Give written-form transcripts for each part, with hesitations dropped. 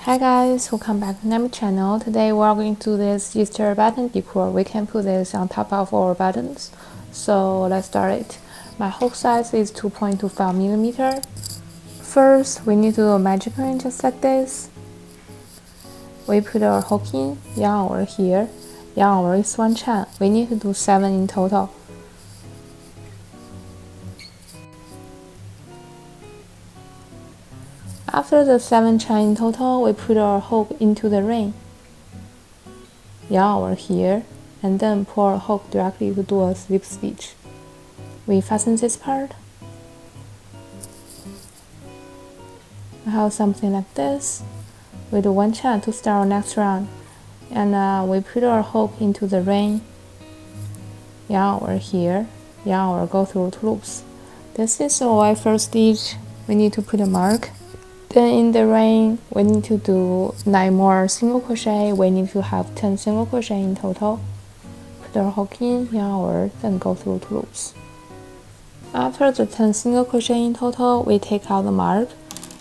Hi guys, welcome back to my channel. Today we are going to do this Easter button decor. We can put this on top of our buttons. So let's start it. My hook size is 2.25 millimeter. First, we need to do a magic ring just like this. We put our hook in, yarn over here. Yarn over is 1 chain. We need to do 7 in total. After the 7 chain in total, we put our hook into the ring. Yarn over here, and then pull our hook directly to do a slip stitch. We fasten this part. We have something like this. We do 1 chain to start our next round, and we put our hook into the ring. Yarn over here, yarn over, go through 2 loops. This is our first stitch. We need to put a mark. Then in the ring, we need to do 9 more single crochet. We need to have 10 single crochet in total. Put our hook in, yarn over, then go through 2 loops. After the 10 single crochet in total, we take out the mark.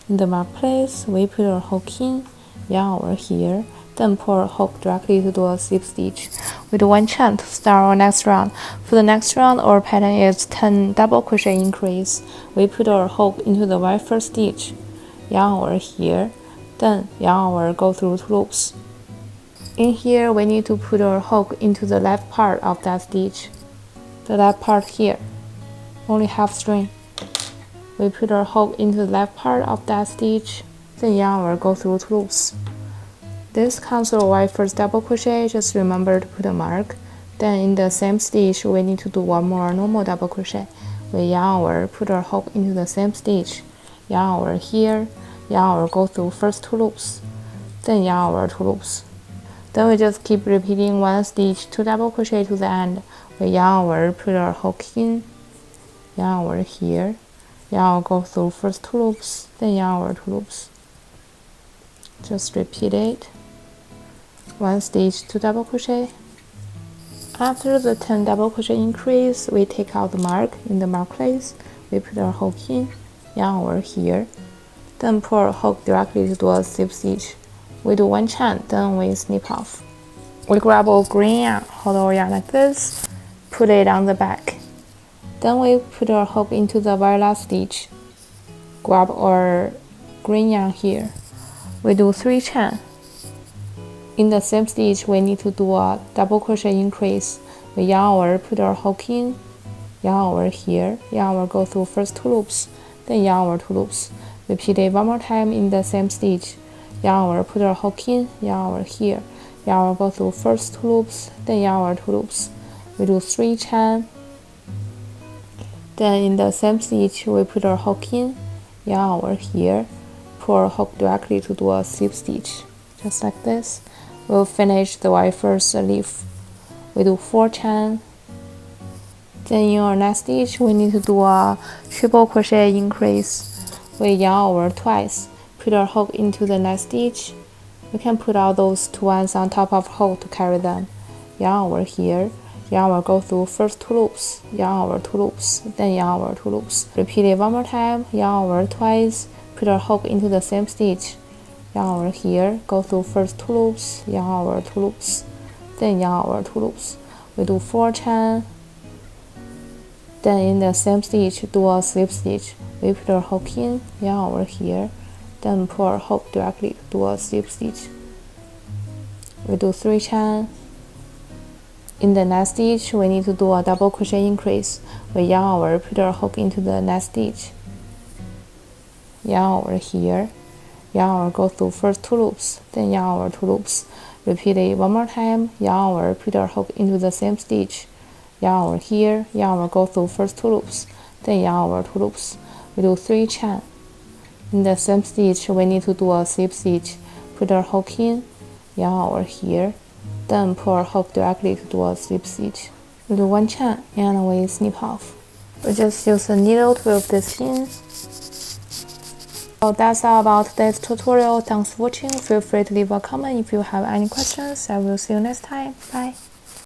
In the mark place, we put our hook in, yarn over here, then pull our hook directly to do a slip stitch. We do 1 chain to start our next round. For the next round, our pattern is 10 double crochet increase. We put our hook into the very first stitch. Yarn over here, then yarn over, go through 2 loops. In here, we need to put our hook into the left part of that stitch. The left part here, only half string. We put our hook into the left part of that stitch, then yarn over, go through 2 loops. This comes our very first double crochet. Just remember to put a mark. Then in the same stitch, we need to do 1 more normal double crochet. We yarn over, put our hook into the same stitch. Yarn over here, yarn over, go through first 2 loops, then yarn over 2 loops. Then we just keep repeating 1 stitch, 2 double crochet to the end. We yarn over, put our hook in, yarn over here, yarn over, go through first 2 loops, then yarn over 2 loops. Just repeat it. 1 stitch, 2 double crochet. After the 10 double crochet increase, we take out the mark. In the mark place, we put our hook in, yarn over here, then pull our hook directly to do a slip stitch. We do 1 chain, then we snip off. We grab our green yarn, hold our yarn like this, put it on the back. Then we put our hook into the very last stitch. Grab our green yarn here. We do 3 chain. In the same stitch, we need to do a double crochet increase. We yarn over, put our hook in, yarn over here, yarn over, go through first 2 loops, then yarn over 2 loops. Repeat it 1 more time in the same stitch. Yarn over, put our hook in, yarn over here, yarn over, go through first 2 loops, then yarn over 2 loops. We do 3 chain. Then in the same stitch, we put our hook in, yarn over here, pull our hook directly to do a slip stitch, just like this. We'll finish the very first leaf. We do 4 chain. Then in our next stitch, we need to do a triple crochet increase. We yarn over twice, put our hook into the next stitch. We can put all those 2 ones on top of hook to carry them. Yarn over here, yarn over, go through first 2 loops, yarn over 2 loops, then yarn over 2 loops. Repeat it 1 more time, yarn over twice, put our hook into the same stitch. Yarn over here, go through first 2 loops, yarn over 2 loops, then yarn over 2 loops. We do 4 chain. Then in the same stitch, do a slip stitch. We put our hook in, yarn over here, then pull our hook directly to do a slip stitch. We do 3 chain. In the next stitch, we need to do a double crochet increase. We yarn over, put our hook into the next stitch. Yarn over here, yarn over, go through first 2 loops, then yarn over 2 loops. Repeat it 1 more time, yarn over, put our hook into the same stitch. Yarn over here, yarn over, go through first 2 loops, then yarn over 2 loops. We do 3 chain. In the same stitch, we need to do a slip stitch. Put our hook in, yarn over here, then pull our hook directly to do a slip stitch. We do 1 chain and we snip off. We just use a needle to weave this in. So that's all about today's tutorial. Thanks for watching. Feel free to leave a comment if you have any questions. I will see you next time. Bye.